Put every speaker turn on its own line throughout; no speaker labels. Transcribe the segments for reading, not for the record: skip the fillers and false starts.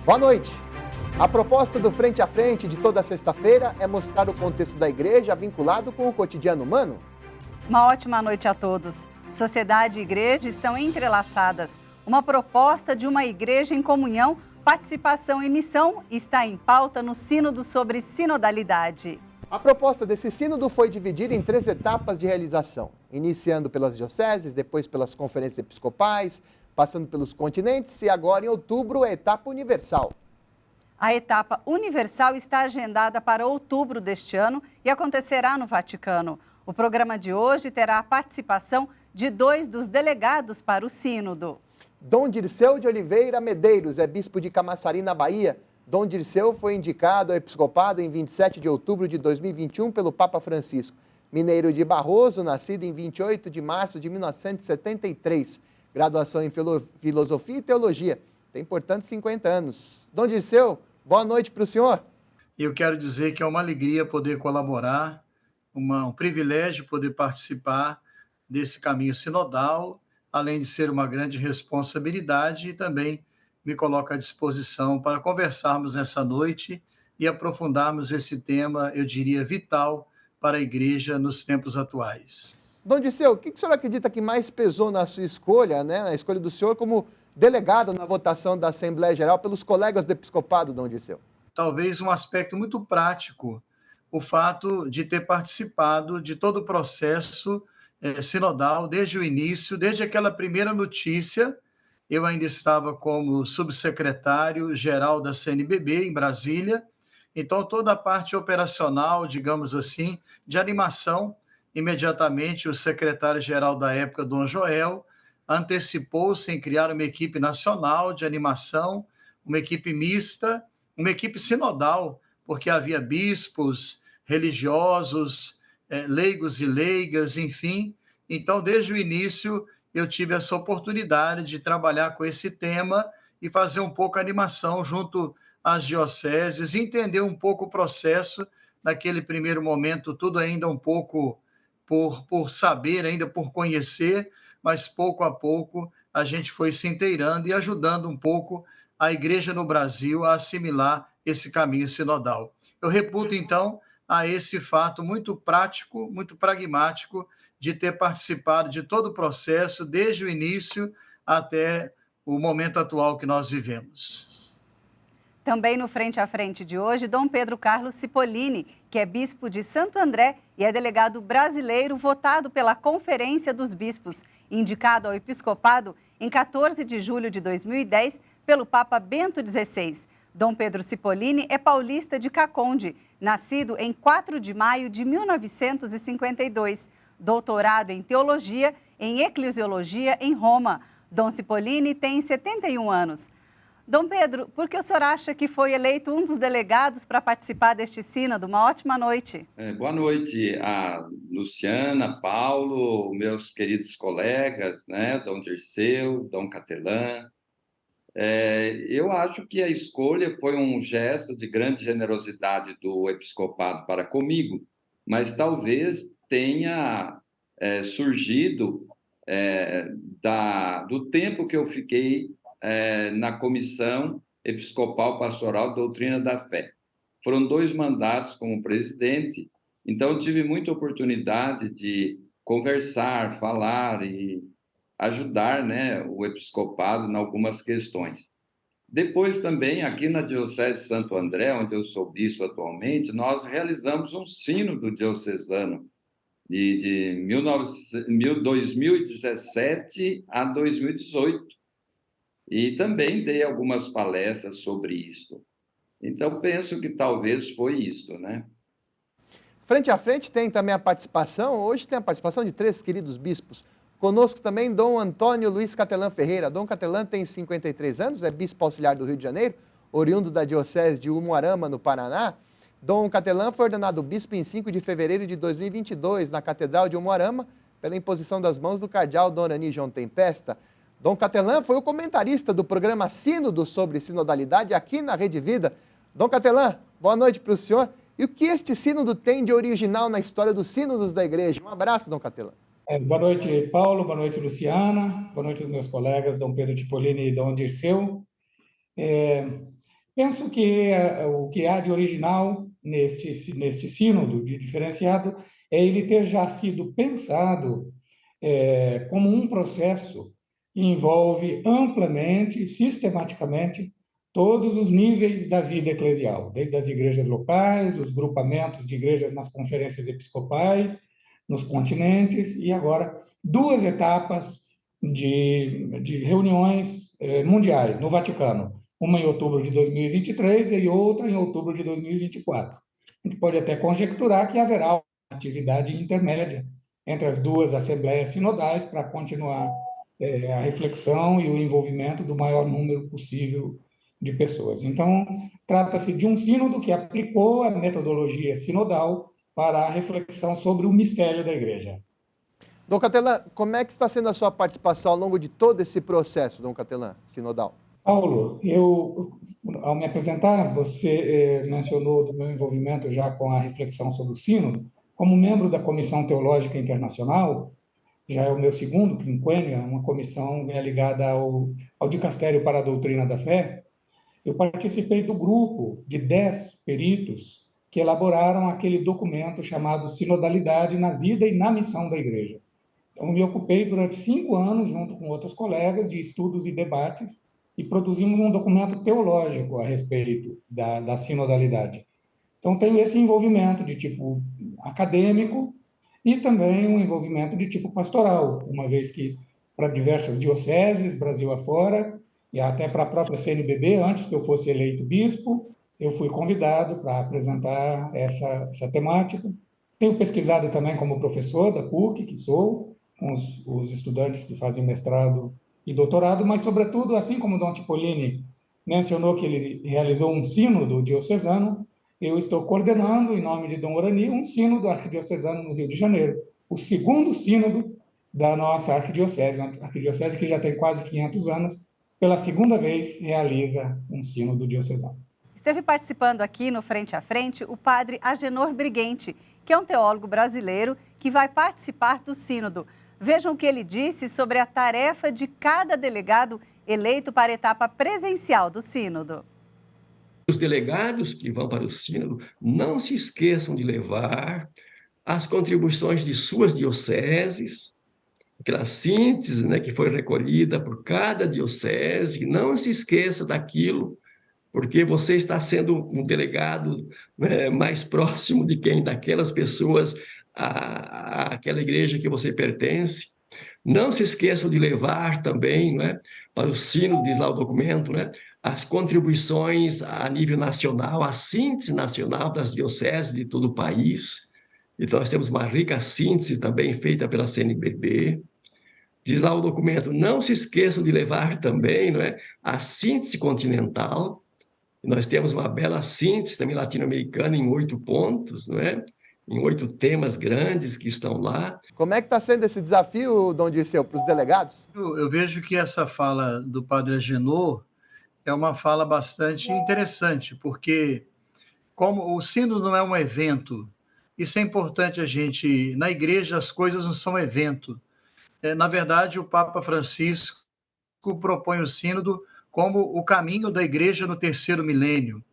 Boa noite. A proposta do Frente a Frente de toda sexta-feira é mostrar o contexto da igreja vinculado com o cotidiano humano.
Uma ótima noite a todos. Sociedade e igreja estão entrelaçadas. Uma proposta de uma igreja em comunhão, participação e missão está em pauta no Sínodo sobre Sinodalidade.
A proposta desse sínodo foi dividida em 3 etapas de realização, iniciando pelas dioceses, depois pelas conferências episcopais, passando pelos continentes e agora em outubro a etapa universal.
A etapa universal está agendada para outubro deste ano e acontecerá no Vaticano. O programa de hoje terá a participação de 2 dos delegados para o sínodo.
Dom Dirceu de Oliveira Medeiros é bispo de Camaçari, na Bahia. Dom Dirceu foi indicado ao episcopado em 27 de outubro de 2021 pelo Papa Francisco. Mineiro de Barroso, nascido em 28 de março de 1973. Graduação em Filosofia e Teologia. Tem, portanto, 50 anos. Dom Dirceu, boa noite para o senhor.
Eu quero dizer que é uma alegria poder colaborar, um privilégio poder participar desse caminho sinodal, além de ser uma grande responsabilidade, e também me coloco à disposição para conversarmos nessa noite e aprofundarmos esse tema, eu diria, vital para a igreja nos tempos atuais.
Dom Dirceu, o que o senhor acredita que mais pesou na sua escolha, na escolha do senhor como delegado na votação da Assembleia Geral pelos colegas do episcopado, Dom Dirceu?
Talvez um aspecto muito prático, o fato de ter participado de todo o processo sinodal, desde o início, desde aquela primeira notícia. Eu ainda estava como subsecretário-geral da CNBB em Brasília, então toda a parte operacional, digamos assim, de animação, imediatamente o secretário-geral da época, Dom Joel, antecipou-se em criar uma equipe nacional de animação, uma equipe mista, uma equipe sinodal, porque havia bispos, religiosos, leigos e leigas, enfim. Então, desde o início, eu tive essa oportunidade de trabalhar com esse tema e fazer um pouco a animação junto às dioceses, entender um pouco o processo. Naquele primeiro momento, tudo ainda um pouco por saber, ainda por conhecer, mas pouco a pouco a gente foi se inteirando e ajudando um pouco a igreja no Brasil a assimilar esse caminho sinodal. Eu reputo, então, a esse fato muito prático, muito pragmático, de ter participado de todo o processo, desde o início até o momento atual que nós vivemos.
Também no Frente a Frente de hoje, Dom Pedro Carlos Cipollini, que é bispo de Santo André e é delegado brasileiro votado pela Conferência dos Bispos, indicado ao episcopado em 14 de julho de 2010 pelo Papa Bento XVI. Dom Pedro Cipollini é paulista de Caconde, nascido em 4 de maio de 1952. Doutorado em Teologia, em Eclesiologia em Roma. Dom Cipollini tem 71 anos. Dom Pedro, por que o senhor acha que foi eleito um dos delegados para participar deste sínodo? Uma ótima noite.
Boa noite a Luciana, Paulo, meus queridos colegas, Dom Dirceu, Dom Catelã. Eu acho que a escolha foi um gesto de grande generosidade do episcopado para comigo, mas talvez tenha surgido do tempo que eu fiquei na Comissão Episcopal Pastoral Doutrina da Fé. Foram 2 mandatos como presidente, então tive muita oportunidade de conversar, falar e ajudar o episcopado em algumas questões. Depois também, aqui na Diocese de Santo André, onde eu sou bispo atualmente, nós realizamos um sínodo diocesano de 2017 a 2018. E também dei algumas palestras sobre isso. Então, penso que talvez foi isso,
Frente a Frente tem também a participação, hoje tem a participação de 3 queridos bispos. Conosco também Dom Antônio Luiz Catelã Ferreira. Dom Catelã tem 53 anos, é bispo auxiliar do Rio de Janeiro, oriundo da Diocese de Umuarama, no Paraná. Dom Catelã foi ordenado bispo em 5 de fevereiro de 2022, na Catedral de Umuarama, pela imposição das mãos do cardeal Dom Arani João Tempesta. Dom Catelã foi o comentarista do programa Sínodo sobre Sinodalidade aqui na Rede Vida. Dom Catelã, boa noite para o senhor. E o que este sínodo tem de original na história dos sínodos da igreja? Um abraço, Dom Catelã.
Boa noite, Paulo. Boa noite, Luciana. Boa noite aos meus colegas, Dom Pedro Cipollini e Dom Dirceu. Penso que o que há de original neste sínodo de diferenciado é ele ter já sido pensado como um processo que envolve amplamente e sistematicamente todos os níveis da vida eclesial, desde as igrejas locais, os grupamentos de igrejas nas conferências episcopais, nos continentes, e agora 2 etapas de reuniões mundiais no Vaticano, uma em outubro de 2023 e outra em outubro de 2024. A gente pode até conjecturar que haverá uma atividade intermédia entre as 2 assembleias sinodais para continuar a reflexão e o envolvimento do maior número possível de pessoas. Então, trata-se de um sínodo que aplicou a metodologia sinodal para a reflexão sobre o mistério da Igreja.
Dom Catelan, como é que está sendo a sua participação ao longo de todo esse processo, Dom Catelan, sinodal?
Paulo, ao me apresentar, você mencionou do meu envolvimento já com a reflexão sobre o sínodo. Como membro da Comissão Teológica Internacional, já é o meu segundo quinquênio, uma comissão ligada ao Dicastério para a Doutrina da Fé. Eu participei do grupo de 10 peritos que elaboraram aquele documento chamado Sinodalidade na Vida e na Missão da Igreja. Então, me ocupei durante 5 anos, junto com outros colegas, de estudos e debates, e produzimos um documento teológico a respeito da sinodalidade. Então, tenho esse envolvimento de tipo acadêmico e também um envolvimento de tipo pastoral, uma vez que para diversas dioceses, Brasil afora, e até para a própria CNBB, antes que eu fosse eleito bispo, eu fui convidado para apresentar essa temática. Tenho pesquisado também como professor da PUC, que sou, com os estudantes que fazem mestrado e doutorado, mas, sobretudo, assim como o Dom Cipollini mencionou que ele realizou um sínodo diocesano, eu estou coordenando, em nome de Dom Orani, um sínodo arquidiocesano no Rio de Janeiro, o segundo sínodo da nossa arquidiocese, uma arquidiocese que já tem quase 500 anos, pela segunda vez realiza um sínodo diocesano.
Esteve participando aqui no Frente a Frente o padre Agenor Briguente, que é um teólogo brasileiro que vai participar do sínodo. Vejam o que ele disse sobre a tarefa de cada delegado eleito para a etapa presencial do sínodo.
Os delegados que vão para o sínodo não se esqueçam de levar as contribuições de suas dioceses, aquela síntese, né, que foi recolhida por cada diocese. Não se esqueça daquilo, porque você está sendo um delegado mais próximo de quem? Daquelas pessoas, àquela igreja que você pertence. Não se esqueçam de levar também, né, para o sínodo, diz lá o documento, né, as contribuições a nível nacional, a síntese nacional das dioceses de todo o país. Então, nós temos uma rica síntese também feita pela CNBB. Diz lá o documento, não se esqueçam de levar também, não é, a síntese continental. Nós temos uma bela síntese também latino-americana em 8 pontos, não é? Em 8 temas grandes que estão lá.
Como é que está sendo esse desafio, Dom Dirceu, para os delegados?
Eu vejo que essa fala do padre Agenor é uma fala bastante interessante, porque como o sínodo não é um evento, isso é importante a gente... Na igreja as coisas não são evento. Na verdade, o Papa Francisco propõe o sínodo como o caminho da igreja no 3º milênio.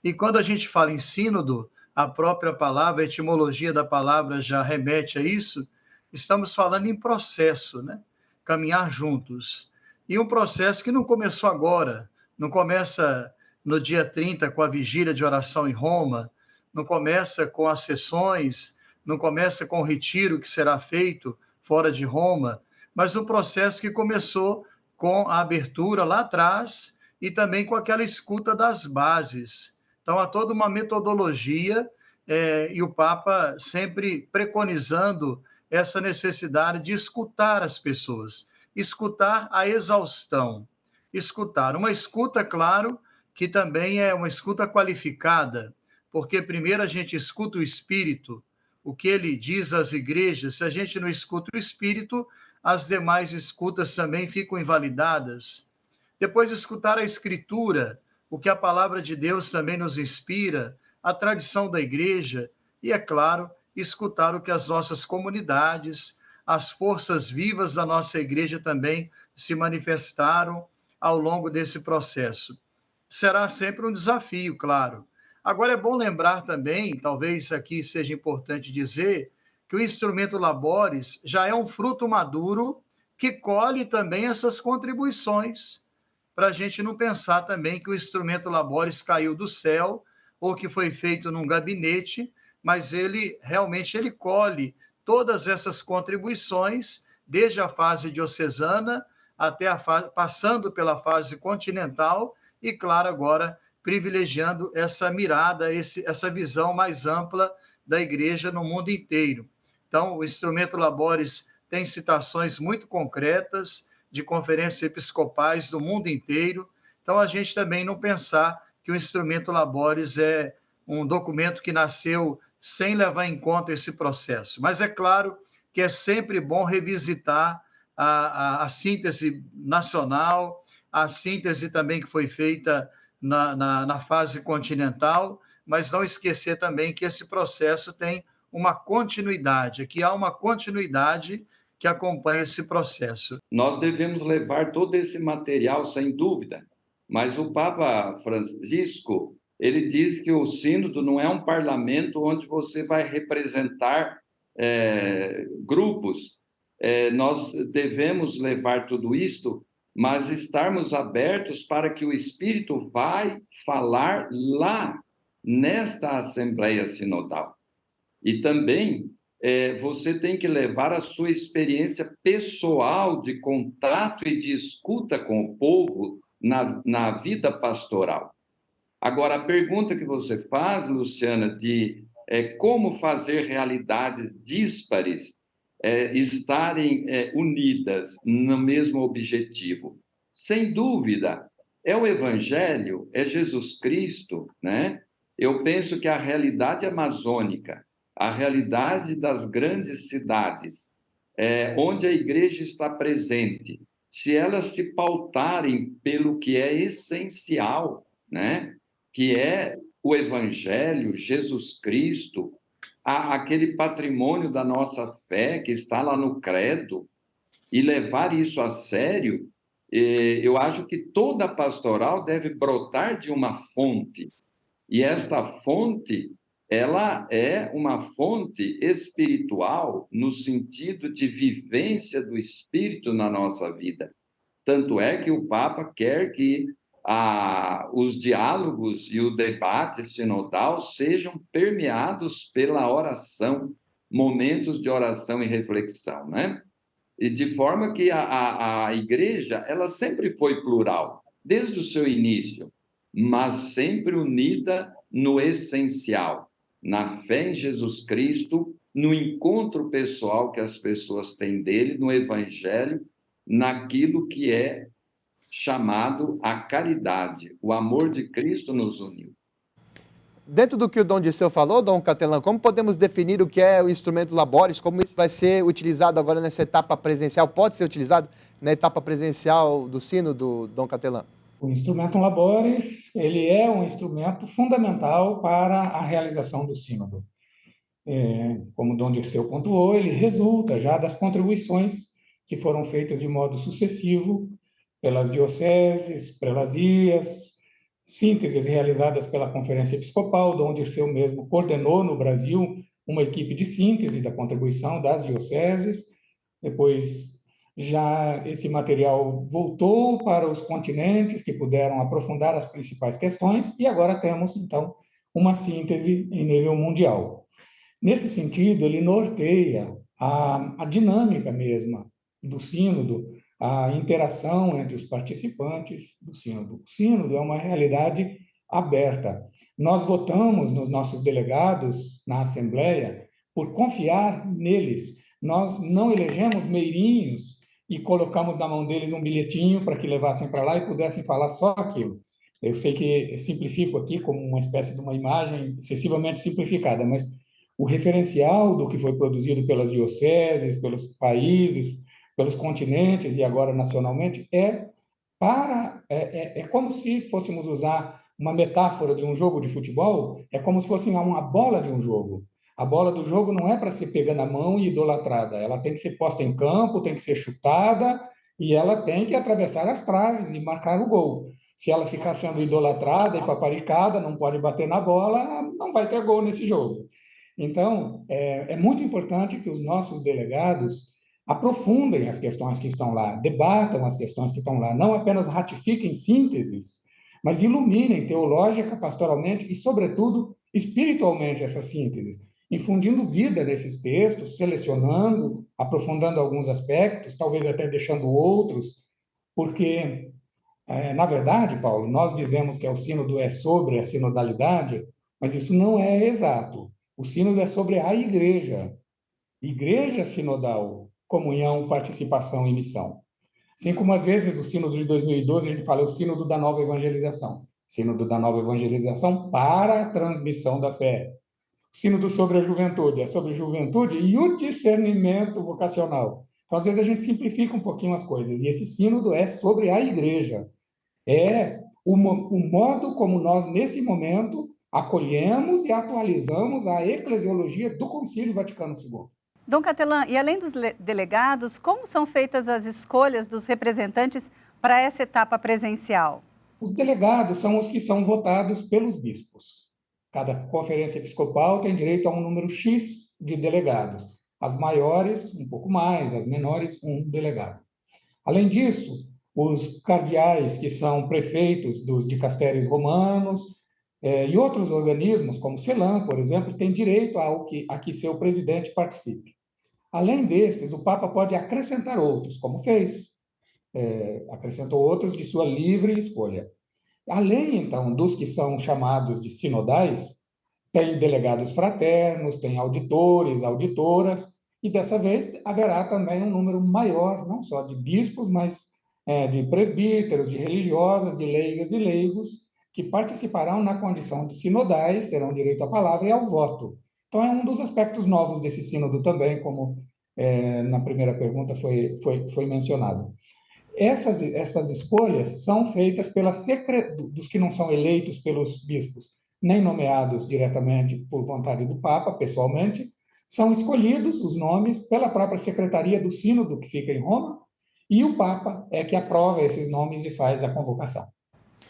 E quando a gente fala em sínodo, a própria palavra, a etimologia da palavra já remete a isso, estamos falando em processo, né? Caminhar juntos. E um processo que não começou agora, não começa no dia 30 com a vigília de oração em Roma, não começa com as sessões, não começa com o retiro que será feito fora de Roma, mas um processo que começou com a abertura lá atrás e também com aquela escuta das bases. Então, há toda uma metodologia e o Papa sempre preconizando essa necessidade de escutar as pessoas, escutar a exaustão, escutar. Uma escuta, claro, que também é uma escuta qualificada, porque primeiro a gente escuta o Espírito, o que ele diz às igrejas. Se a gente não escuta o Espírito, as demais escutas também ficam invalidadas. Depois de escutar a Escritura, o que a palavra de Deus também nos inspira, a tradição da igreja e, é claro, escutar o que as nossas comunidades, as forças vivas da nossa igreja também se manifestaram ao longo desse processo. será sempre um desafio, claro. Agora, é bom lembrar também, talvez aqui seja importante dizer, que o instrumento Labores já é um fruto maduro que colhe também essas contribuições, para a gente não pensar também que o instrumento Labores caiu do céu ou que foi feito num gabinete, mas ele realmente ele colhe todas essas contribuições, desde a fase diocesana até passando pela fase continental e, claro, agora privilegiando essa mirada, essa visão mais ampla da igreja no mundo inteiro. Então, o instrumento Labores tem citações muito concretas de conferências episcopais do mundo inteiro. Então, a gente também não pensar que o instrumento Labores é um documento que nasceu sem levar em conta esse processo. Mas é claro que é sempre bom revisitar a síntese nacional, a síntese também que foi feita na fase continental, mas não esquecer também que esse processo tem uma continuidade, que há uma continuidade que acompanha esse processo.
Nós devemos levar todo esse material, sem dúvida, mas o Papa Francisco, ele diz que o sínodo não é um parlamento onde você vai representar grupos. Nós devemos levar tudo isto, mas estarmos abertos para que o Espírito vai falar lá, nesta Assembleia Sinodal. E também você tem que levar a sua experiência pessoal de contato e de escuta com o povo na vida pastoral. Agora, a pergunta que você faz, Luciana, de como fazer realidades díspares estarem unidas no mesmo objetivo. Sem dúvida, é o Evangelho, é Jesus Cristo, né? Eu penso que a realidade amazônica, a realidade das grandes cidades, onde a igreja está presente, se elas se pautarem pelo que é essencial, né? Que é o Evangelho, Jesus Cristo, aquele patrimônio da nossa fé que está lá no credo, e levar isso a sério, eu acho que toda pastoral deve brotar de uma fonte, e esta fonte, ela é uma fonte espiritual no sentido de vivência do Espírito na nossa vida. Tanto é que o Papa quer que os diálogos e o debate sinodal sejam permeados pela oração, momentos de oração e reflexão, né? E de forma que a igreja, ela sempre foi plural, desde o seu início, mas sempre unida no essencial, na fé em Jesus Cristo, no encontro pessoal que as pessoas têm dele, no Evangelho, naquilo que é chamado a caridade. O amor de Cristo nos uniu.
Dentro do que o Dom Dirceu falou, Dom Catelan, como podemos definir o que é o instrumento Labores, como isso vai ser utilizado agora nessa etapa presencial, pode ser utilizado na etapa presencial do sínodo, Dom Catelan?
O instrumento Labores, ele é um instrumento fundamental para a realização do sínodo. Como o Dom Dirceu pontuou, ele resulta já das contribuições que foram feitas de modo sucessivo pelas dioceses, prelazias, sínteses realizadas pela Conferência Episcopal. Dom Dirceu mesmo coordenou no Brasil uma equipe de síntese da contribuição das dioceses. Depois, já esse material voltou para os continentes, que puderam aprofundar as principais questões, e agora temos, então, uma síntese em nível mundial. Nesse sentido, ele norteia a dinâmica mesma do sínodo, a interação entre os participantes do sínodo. O sínodo é uma realidade aberta. Nós votamos nos nossos delegados na Assembleia por confiar neles. Nós não elegemos meirinhos e colocamos na mão deles um bilhetinho para que levassem para lá e pudessem falar só aquilo. Eu sei que simplifico aqui como uma espécie de uma imagem excessivamente simplificada, mas o referencial do que foi produzido pelas dioceses, pelos países, pelos continentes e agora nacionalmente, é como se fôssemos usar uma metáfora de um jogo de futebol, é como se fosse uma bola de um jogo. A bola do jogo não é para ser pegada na mão e idolatrada, ela tem que ser posta em campo, tem que ser chutada e ela tem que atravessar as traves e marcar o gol. Se ela ficar sendo idolatrada e paparicada, não pode bater na bola, não vai ter gol nesse jogo. Então, é muito importante que os nossos delegados aprofundem as questões que estão lá, debatam as questões que estão lá, não apenas ratifiquem sínteses, mas iluminem teológica, pastoralmente e, sobretudo, espiritualmente essas sínteses, infundindo vida nesses textos, selecionando, aprofundando alguns aspectos, talvez até deixando outros, porque, na verdade, Paulo, nós dizemos que o sínodo é sobre a sinodalidade, mas isso não é exato. O sínodo é sobre a igreja sinodal, comunhão, participação e missão. Assim como, às vezes, o sínodo de 2012, a gente fala, é o sínodo da nova evangelização. Sínodo da nova evangelização para a transmissão da fé. O sínodo sobre a juventude, é sobre juventude e o discernimento vocacional. Então, às vezes, a gente simplifica um pouquinho as coisas. E esse sínodo é sobre a igreja. É o modo como nós, nesse momento, acolhemos e atualizamos a eclesiologia do Concílio Vaticano II.
Dom Catelan, e além dos delegados, como são feitas as escolhas dos representantes para essa etapa presencial?
Os delegados são os que são votados pelos bispos. Cada conferência episcopal tem direito a um número X de delegados. As maiores, um pouco mais, as menores, um delegado. Além disso, os cardeais, que são prefeitos dos dicastérios romanos, e outros organismos, como o CELAM, por exemplo, têm direito a que seu presidente participe. Além desses, o Papa pode acrescentar outros, como fez. Acrescentou outros de sua livre escolha. Além, então, dos que são chamados de sinodais, tem delegados fraternos, tem auditores, auditoras, e dessa vez haverá também um número maior, não só de bispos, mas de presbíteros, de religiosas, de leigas e leigos, que participarão na condição de sinodais, terão direito à palavra e ao voto. Então, é um dos aspectos novos desse sínodo também, como na primeira pergunta foi mencionado. Essas escolhas são feitas dos que não são eleitos pelos bispos, nem nomeados diretamente por vontade do Papa, pessoalmente, são escolhidos os nomes pela própria Secretaria do Sínodo, que fica em Roma, e o Papa é que aprova esses nomes e faz a convocação.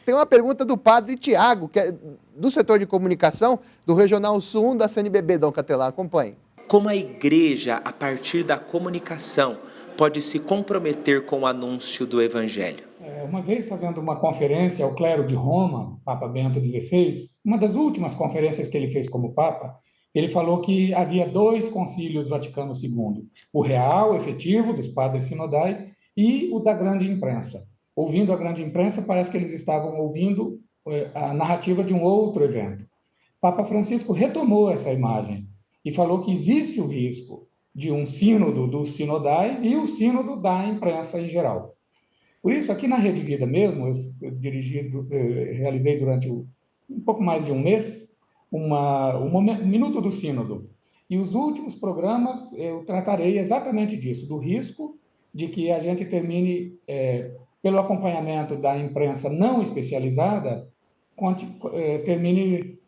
Tem uma pergunta do padre Tiago, que é do setor de comunicação do Regional Sul 1 da CNBB, Dom Catelan. Acompanhe.
Como a igreja, a partir da comunicação, pode se comprometer com o anúncio do Evangelho?
Uma vez fazendo uma conferência ao clero de Roma, Papa Bento XVI, uma das últimas conferências que ele fez como Papa, ele falou que havia 2 concílios Vaticano II, o real, efetivo, dos padres sinodais, e o da grande imprensa. Ouvindo a grande imprensa, parece que eles estavam ouvindo a narrativa de um outro evento. Papa Francisco retomou essa imagem e falou que existe o risco de um sínodo dos sinodais e o sínodo da imprensa em geral. Por isso, aqui na Rede Vida mesmo, eu realizei durante um pouco mais de um mês um Minuto do Sínodo. E os últimos programas eu tratarei exatamente disso, do risco de que a gente termine, pelo acompanhamento da imprensa não especializada, termine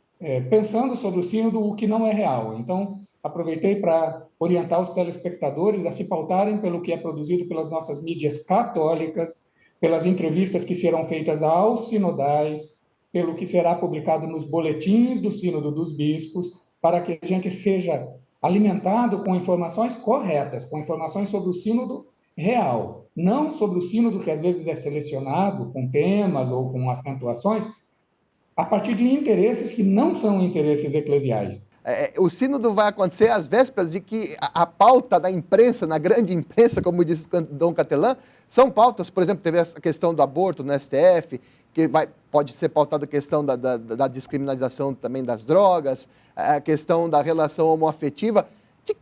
pensando sobre o sínodo o que não é real. Então, aproveitei para orientar os telespectadores a se pautarem pelo que é produzido pelas nossas mídias católicas, pelas entrevistas que serão feitas aos sinodais, pelo que será publicado nos boletins do Sínodo dos Bispos, para que a gente seja alimentado com informações corretas, com informações sobre o sínodo real, não sobre o sínodo que às vezes é selecionado com temas ou com acentuações, a partir de interesses que não são interesses eclesiais.
O sínodo vai acontecer às vésperas de que a pauta da imprensa, na grande imprensa, como disse Dom Catelan, são pautas, por exemplo, teve a questão do aborto no STF, que pode ser pautada a questão da descriminalização também das drogas, a questão da relação homoafetiva.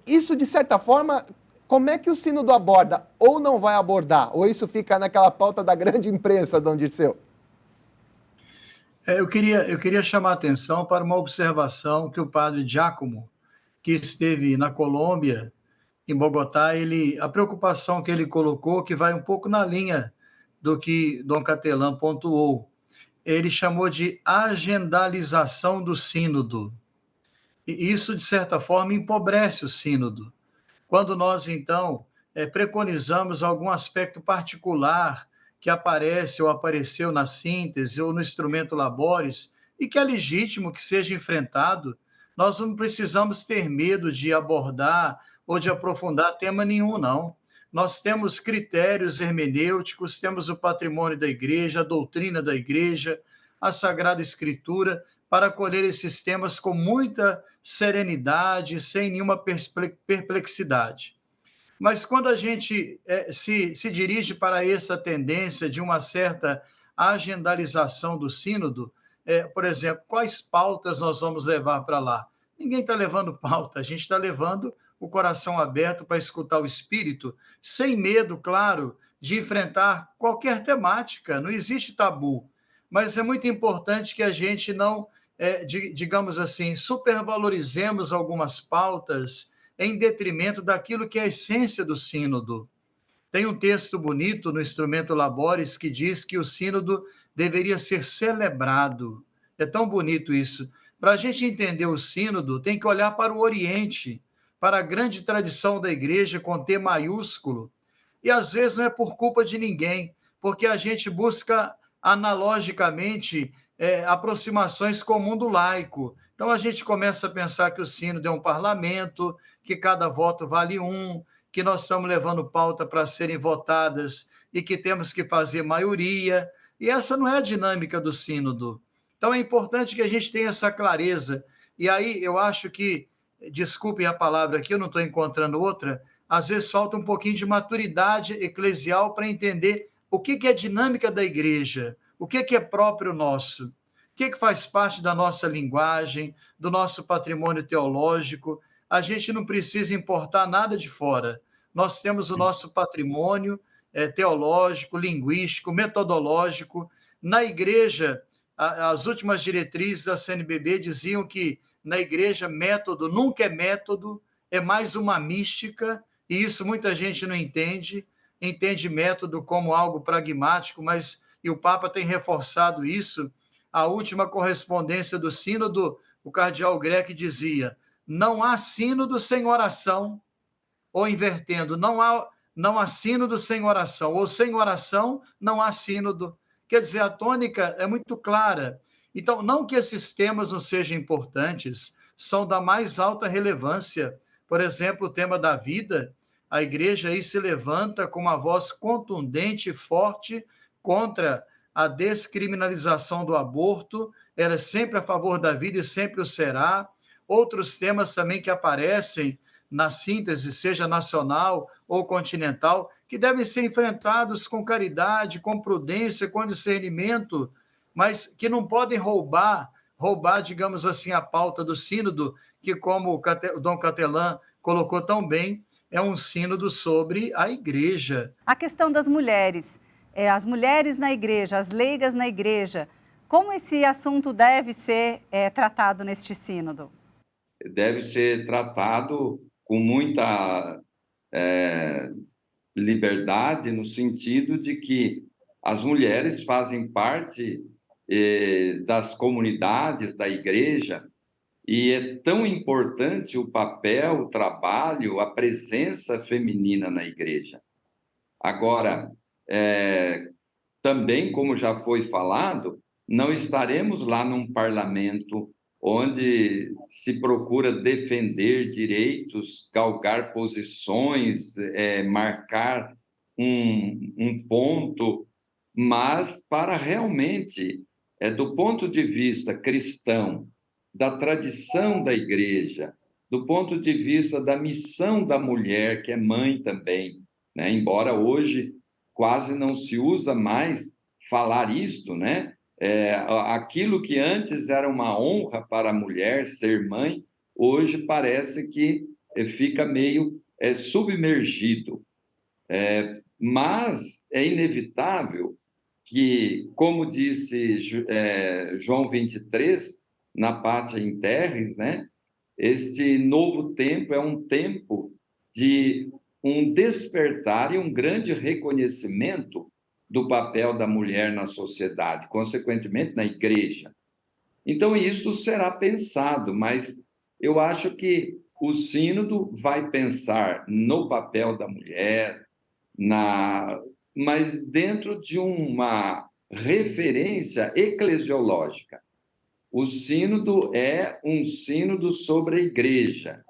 Isso, de certa forma, como é que o sínodo aborda? Ou não vai abordar? Ou isso fica naquela pauta da grande imprensa, Dom Dirceu?
Eu queria chamar a atenção para uma observação que o padre Giacomo, que esteve na Colômbia, em Bogotá, a preocupação que ele colocou, que vai um pouco na linha do que Dom Catelan pontuou. Ele chamou de agendalização do sínodo. E isso, de certa forma, empobrece o sínodo. Quando nós, então, preconizamos algum aspecto particular que aparece ou apareceu na síntese ou no instrumento Labores, e que é legítimo que seja enfrentado. Nós não precisamos ter medo de abordar ou de aprofundar tema nenhum, não. Nós temos critérios hermenêuticos, temos o patrimônio da igreja, a doutrina da igreja, a Sagrada Escritura, para acolher esses temas com muita serenidade, sem nenhuma perplexidade. Mas quando a gente se dirige para essa tendência de uma certa agendalização do sínodo, por exemplo, quais pautas nós vamos levar para lá? Ninguém está levando pauta, a gente está levando o coração aberto para escutar o Espírito, sem medo, claro, de enfrentar qualquer temática, não existe tabu, mas é muito importante que a gente não, digamos assim, supervalorizemos algumas pautas em detrimento daquilo que é a essência do sínodo. Tem um texto bonito no Instrumento Labores que diz que o sínodo deveria ser celebrado. É tão bonito isso. Para a gente entender o sínodo, tem que olhar para o Oriente, para a grande tradição da igreja com T maiúsculo. E às vezes não é por culpa de ninguém, porque a gente busca analogicamente aproximações com o mundo laico. Então a gente começa a pensar que o sínodo é um parlamento, que cada voto vale um, que nós estamos levando pauta para serem votadas e que temos que fazer maioria. E essa não é a dinâmica do sínodo. Então é importante que a gente tenha essa clareza. E aí eu acho que, desculpem a palavra aqui, eu não estou encontrando outra, às vezes falta um pouquinho de maturidade eclesial para entender o que é a dinâmica da igreja, o que é próprio nosso, o que faz parte da nossa linguagem, do nosso patrimônio teológico. A gente não precisa importar nada de fora. Nós temos o nosso patrimônio teológico, linguístico, metodológico. Na igreja, as últimas diretrizes da CNBB diziam que na igreja método nunca é método, é mais uma mística, e isso muita gente não entende método como algo pragmático, mas e o Papa tem reforçado isso. A última correspondência do sínodo, o cardeal Grech dizia: não há sínodo sem oração, ou invertendo, não há sínodo sem oração, ou sem oração não há sínodo. Quer dizer, a tônica é muito clara. Então, não que esses temas não sejam importantes, são da mais alta relevância. Por exemplo, o tema da vida, a igreja aí se levanta com uma voz contundente e forte contra a descriminalização do aborto, ela é sempre a favor da vida e sempre o será. Outros temas também que aparecem na síntese, seja nacional ou continental, que devem ser enfrentados com caridade, com prudência, com discernimento, mas que não podem roubar, digamos assim, a pauta do sínodo, que, como o Dom Catelan colocou tão bem, é um sínodo sobre a igreja.
A questão das mulheres, as mulheres na igreja, as leigas na igreja, como esse assunto deve ser tratado neste sínodo?
Deve ser tratado com muita liberdade, no sentido de que as mulheres fazem parte das comunidades da igreja, e é tão importante o papel, o trabalho, a presença feminina na igreja. Agora, também, como já foi falado, não estaremos lá num parlamento onde se procura defender direitos, galgar posições, marcar um ponto, mas para realmente, do ponto de vista cristão, da tradição da igreja, do ponto de vista da missão da mulher, que é mãe também, né? Embora hoje quase não se usa mais falar isto, né? Aquilo que antes era uma honra para a mulher ser mãe, hoje parece que fica meio submergido. Mas é inevitável que, como disse João 23, na Pátria in Terris, né? Este novo tempo é um tempo de um despertar e um grande reconhecimento do papel da mulher na sociedade, consequentemente na igreja. Então, isso será pensado, mas eu acho que o sínodo vai pensar no papel da mulher, mas dentro de uma referência eclesiológica. O sínodo é um sínodo sobre a igreja.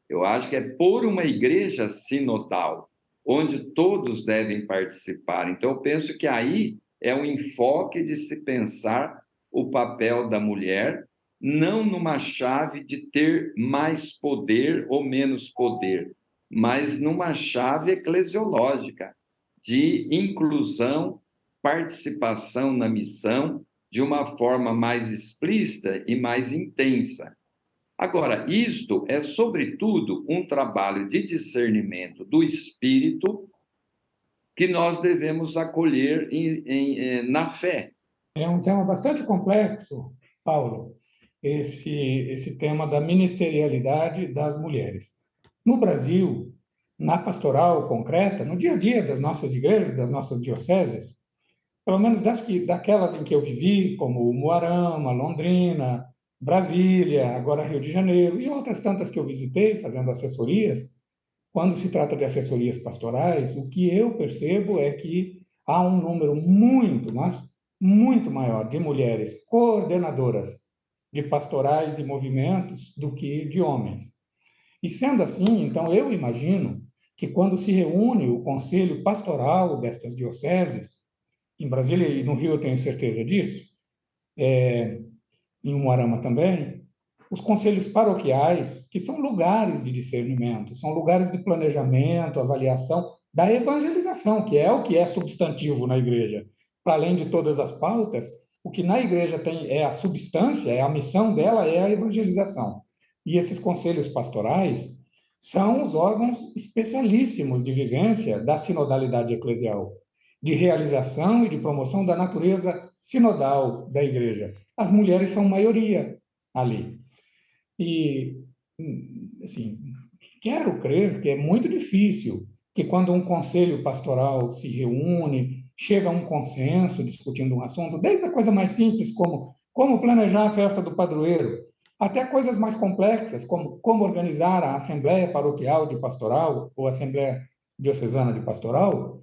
Eu acho que é por uma igreja sinodal, onde todos devem participar. Então, eu penso que aí é um enfoque de se pensar o papel da mulher, não numa chave de ter mais poder ou menos poder, mas numa chave eclesiológica, de inclusão, participação na missão, de uma forma mais explícita e mais intensa. Agora, isto é, sobretudo, um trabalho de discernimento do espírito que nós devemos acolher na fé.
É um tema bastante complexo, Paulo, esse tema da ministerialidade das mulheres. No Brasil, na pastoral concreta, no dia a dia das nossas igrejas, das nossas dioceses, pelo menos daquelas em que eu vivi, como Umuarama, Londrina, Brasília, agora Rio de Janeiro, e outras tantas que eu visitei fazendo assessorias, quando se trata de assessorias pastorais, o que eu percebo é que há um número muito, mas muito maior de mulheres coordenadoras de pastorais e movimentos do que de homens. E sendo assim, então, eu imagino que quando se reúne o conselho pastoral destas dioceses, em Brasília e no Rio eu tenho certeza disso, em Umuarama também, os conselhos paroquiais, que são lugares de discernimento, são lugares de planejamento, avaliação, da evangelização, que é substantivo na igreja. Para além de todas as pautas, o que na igreja tem é a substância, é a missão dela, é a evangelização. E esses conselhos pastorais são os órgãos especialíssimos de vivência da sinodalidade eclesial, de realização e de promoção da natureza sinodal da igreja. As mulheres são maioria ali. E, assim, quero crer que é muito difícil que quando um conselho pastoral se reúne, chega a um consenso discutindo um assunto, desde a coisa mais simples, como planejar a festa do padroeiro, até coisas mais complexas, como organizar a Assembleia Paroquial de Pastoral ou Assembleia Diocesana de Pastoral,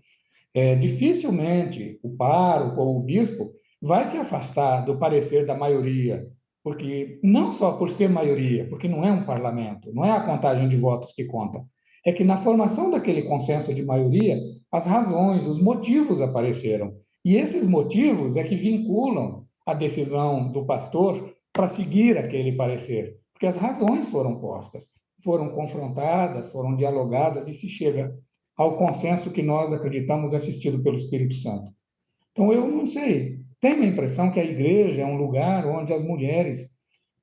dificilmente o pároco ou o bispo vai se afastar do parecer da maioria, porque não só por ser maioria, porque não é um parlamento, não é a contagem de votos que conta, é que na formação daquele consenso de maioria, as razões, os motivos apareceram. E esses motivos é que vinculam a decisão do pastor para seguir aquele parecer, porque as razões foram postas, foram confrontadas, foram dialogadas e se chega ao consenso que nós acreditamos assistido pelo Espírito Santo. Então, eu não sei, tenho a impressão que a igreja é um lugar onde as mulheres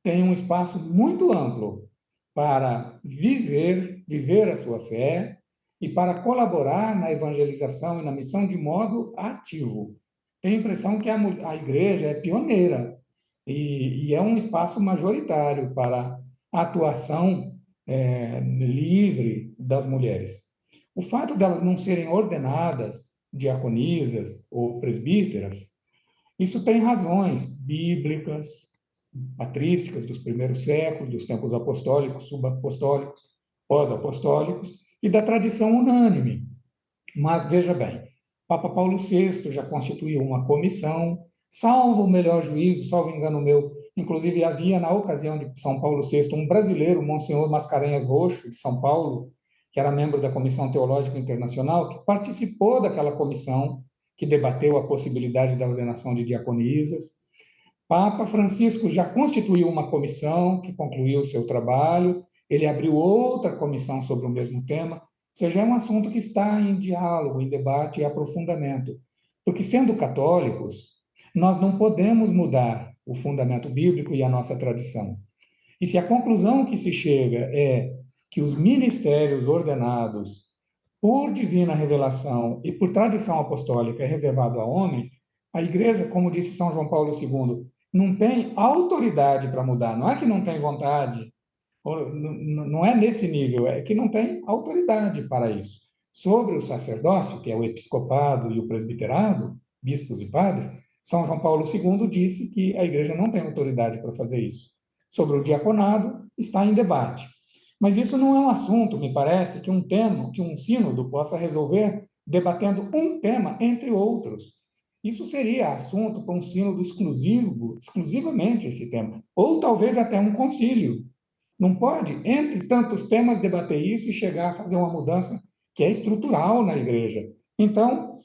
têm um espaço muito amplo para viver a sua fé e para colaborar na evangelização e na missão de modo ativo. Tenho a impressão que a igreja é pioneira e é um espaço majoritário para a atuação livre das mulheres. O fato delas não serem ordenadas diaconisas ou presbíteras, isso tem razões bíblicas, patrísticas dos primeiros séculos, dos tempos apostólicos, subapostólicos, pós-apostólicos e da tradição unânime. Mas, veja bem, Papa Paulo VI já constituiu uma comissão, salvo o melhor juízo, salvo engano meu, inclusive havia na ocasião de São Paulo VI um brasileiro, Monsenhor Mascarenhas Roxo, de São Paulo, que era membro da Comissão Teológica Internacional, que participou daquela comissão que debateu a possibilidade da ordenação de diaconisas. Papa Francisco já constituiu uma comissão que concluiu o seu trabalho, ele abriu outra comissão sobre o mesmo tema, ou seja, é um assunto que está em diálogo, em debate e aprofundamento. Porque, sendo católicos, nós não podemos mudar o fundamento bíblico e a nossa tradição. E se a conclusão que se chega é que os ministérios ordenados por divina revelação e por tradição apostólica é reservado a homens, a igreja, como disse São João Paulo II, não tem autoridade para mudar. Não é que não tem vontade, não é nesse nível, é que não tem autoridade para isso. Sobre o sacerdócio, que é o episcopado e o presbiterado, bispos e padres, São João Paulo II disse que a igreja não tem autoridade para fazer isso. Sobre o diaconado, está em debate. Mas isso não é um assunto, me parece, que um sínodo possa resolver debatendo um tema entre outros. Isso seria assunto para um sínodo exclusivamente esse tema, ou talvez até um concílio. Não pode, entre tantos temas, debater isso e chegar a fazer uma mudança que é estrutural na igreja. Então,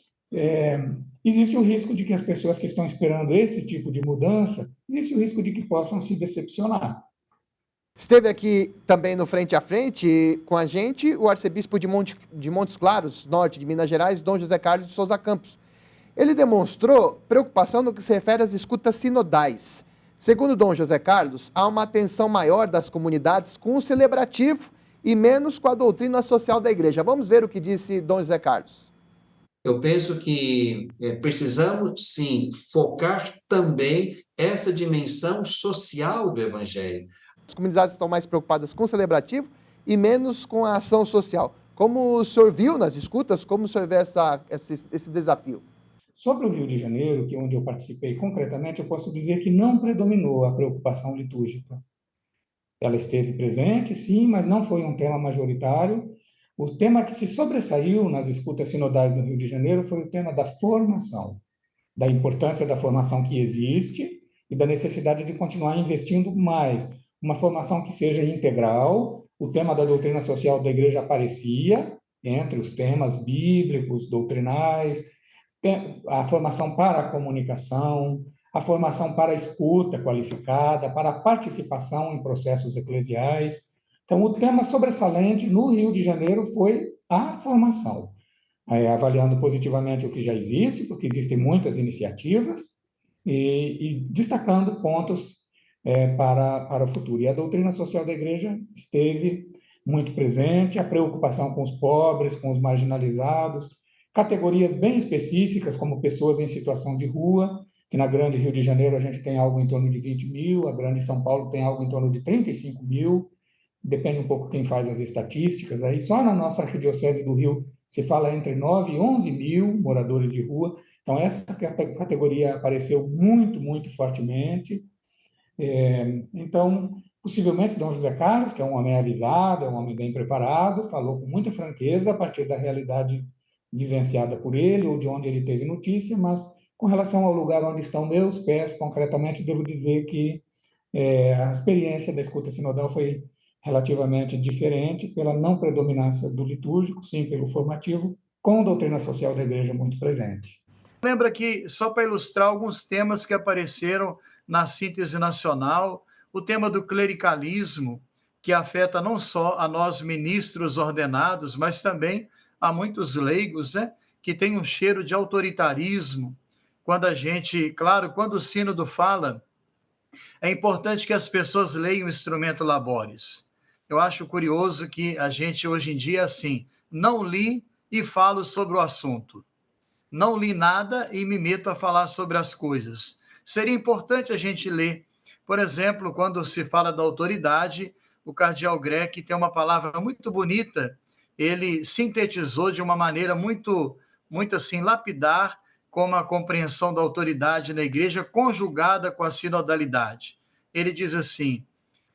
existe o risco de que as pessoas que estão esperando esse tipo de mudança, existe o risco de que possam se decepcionar.
Esteve aqui também no Frente a Frente com a gente o arcebispo de Montes Claros, norte de Minas Gerais, Dom José Carlos de Souza Campos. Ele demonstrou preocupação no que se refere às escutas sinodais. Segundo Dom José Carlos, há uma atenção maior das comunidades com o celebrativo e menos com a doutrina social da igreja. Vamos ver o que disse Dom José Carlos.
Eu penso que precisamos, sim, focar também essa dimensão social do Evangelho.
As comunidades estão mais preocupadas com o celebrativo e menos com a ação social. Como o senhor viu nas escutas, como o senhor vê esse desafio?
Sobre o Rio de Janeiro, que é onde eu participei concretamente, eu posso dizer que não predominou a preocupação litúrgica. Ela esteve presente, sim, mas não foi um tema majoritário. O tema que se sobressaiu nas escutas sinodais no Rio de Janeiro foi o tema da formação, da importância da formação que existe e da necessidade de continuar investindo mais. Uma formação que seja integral. O tema da doutrina social da igreja aparecia entre os temas bíblicos, doutrinais, a formação para a comunicação, a formação para a escuta qualificada, para a participação em processos eclesiais. Então, o tema sobressalente no Rio de Janeiro foi a formação, avaliando positivamente o que já existe, porque existem muitas iniciativas, e destacando pontos para o futuro. E a doutrina social da igreja esteve muito presente, a preocupação com os pobres, com os marginalizados, categorias bem específicas, como pessoas em situação de rua, que na Grande Rio de Janeiro a gente tem algo em torno de 20 mil, a Grande São Paulo tem algo em torno de 35 mil, depende um pouco quem faz as estatísticas. Aí só na nossa arquidiocese do Rio se fala entre 9 e 11 mil moradores de rua. Então, essa categoria apareceu muito, muito fortemente. Então, possivelmente, Dom José Carlos, que é um homem avisado, é um homem bem preparado, falou com muita franqueza a partir da realidade vivenciada por ele ou de onde ele teve notícia, mas com relação ao lugar onde estão meus pés, concretamente, devo dizer que a experiência da escuta sinodal foi relativamente diferente pela não predominância do litúrgico, sim pelo formativo, com a doutrina social da igreja muito presente.
Lembra que, só para ilustrar alguns temas que apareceram na síntese nacional, o tema do clericalismo, que afeta não só a nós ministros ordenados, mas também a muitos leigos, né, que tem um cheiro de autoritarismo. Quando quando o sínodo fala, é importante que as pessoas leiam o instrumento Labores. Eu acho curioso que a gente hoje em dia, assim, não li e falo sobre o assunto. Não li nada e me meto a falar sobre as coisas. Seria importante a gente ler. Por exemplo, quando se fala da autoridade, o cardeal Grech tem uma palavra muito bonita. Ele sintetizou de uma maneira muito, muito assim, lapidar, como a compreensão da autoridade na igreja conjugada com a sinodalidade. Ele diz assim: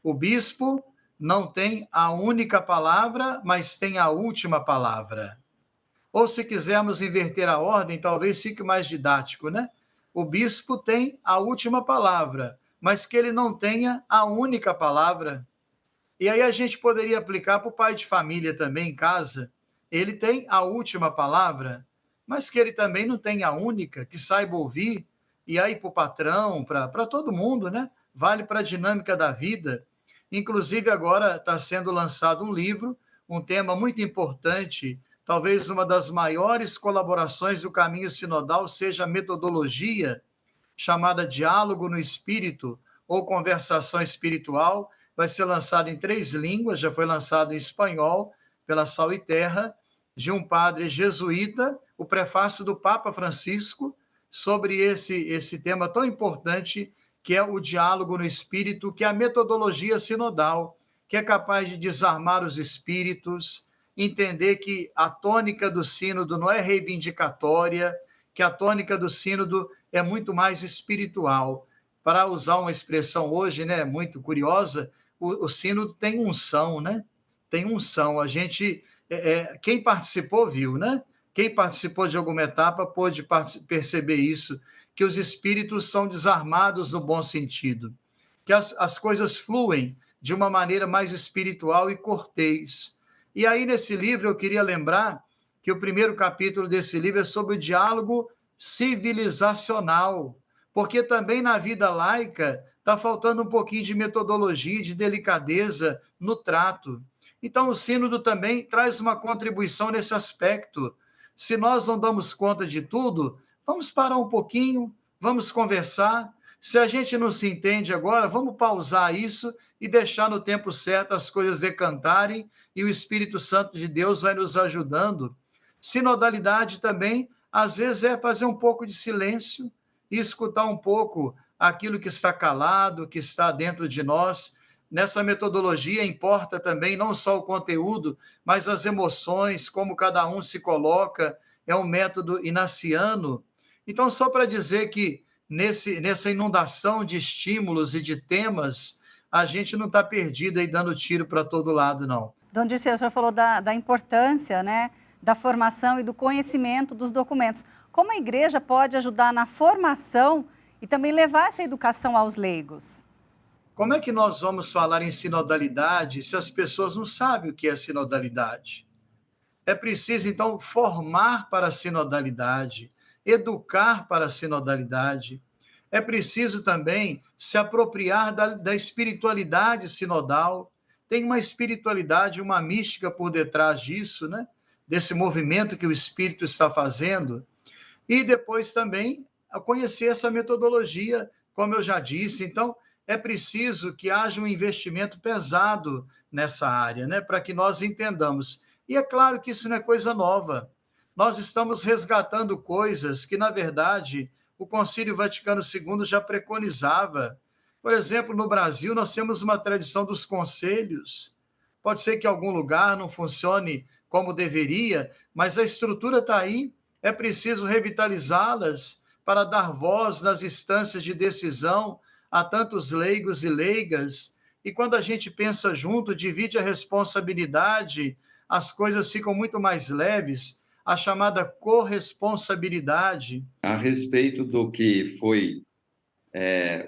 o bispo não tem a única palavra, mas tem a última palavra. Ou, se quisermos inverter a ordem, talvez fique mais didático, né? O bispo tem a última palavra, mas que ele não tenha a única palavra. E aí a gente poderia aplicar para o pai de família também em casa. Ele tem a última palavra, mas que ele também não tem a única, que saiba ouvir, e aí para o patrão, para todo mundo, né? Vale para a dinâmica da vida. Inclusive, agora está sendo lançado um livro, um tema muito importante, talvez uma das maiores colaborações do caminho sinodal seja a metodologia, chamada Diálogo no Espírito, ou Conversação Espiritual. Vai ser lançado em 3 línguas, já foi lançado em espanhol, pela Sal e Terra, de um padre jesuíta, o prefácio do Papa Francisco, sobre esse tema tão importante, que é o diálogo no espírito, que é a metodologia sinodal, que é capaz de desarmar os espíritos, entender que a tônica do sínodo não é reivindicatória, que a tônica do sínodo é muito mais espiritual. Para usar uma expressão hoje, né, muito curiosa, o sínodo tem unção, né? Tem unção. A gente, quem participou viu, né? Quem participou de alguma etapa pôde perceber isso, que os espíritos são desarmados no bom sentido, que as coisas fluem de uma maneira mais espiritual e cortês. E aí, nesse livro, eu queria lembrar que o primeiro capítulo desse livro é sobre o diálogo civilizacional, porque também na vida laica está faltando um pouquinho de metodologia, de delicadeza no trato. Então, o Sínodo também traz uma contribuição nesse aspecto. Se nós não damos conta de tudo, vamos parar um pouquinho, vamos conversar. Se a gente não se entende agora, vamos pausar isso e deixar no tempo certo as coisas decantarem e o Espírito Santo de Deus vai nos ajudando. Sinodalidade também, às vezes, é fazer um pouco de silêncio e escutar um pouco aquilo que está calado, que está dentro de nós. Nessa metodologia importa também não só o conteúdo, mas as emoções, como cada um se coloca, é um método inaciano. Então, só para dizer que nessa inundação de estímulos e de temas, a gente não está perdido aí dando tiro para todo lado, não.
Dom Dirceu, o senhor falou da importância, né, da formação e do conhecimento dos documentos. Como a igreja pode ajudar na formação e também levar essa educação aos leigos?
Como é que nós vamos falar em sinodalidade se as pessoas não sabem o que é sinodalidade? É preciso, então, formar para a sinodalidade, educar para a sinodalidade. É preciso também se apropriar da espiritualidade sinodal. Tem uma espiritualidade, uma mística por detrás disso, né? Desse movimento que o Espírito está fazendo. E depois também a conhecer essa metodologia, como eu já disse. Então, é preciso que haja um investimento pesado nessa área, né, para que nós entendamos. E é claro que isso não é coisa nova. Nós estamos resgatando coisas que, na verdade, o Concílio Vaticano II já preconizava. Por exemplo, no Brasil, nós temos uma tradição dos conselhos. Pode ser que em algum lugar não funcione como deveria, mas a estrutura está aí, é preciso revitalizá-las para dar voz nas instâncias de decisão a tantos leigos e leigas, e quando a gente pensa junto, divide a responsabilidade, as coisas ficam muito mais leves, a chamada corresponsabilidade.
A respeito do que foi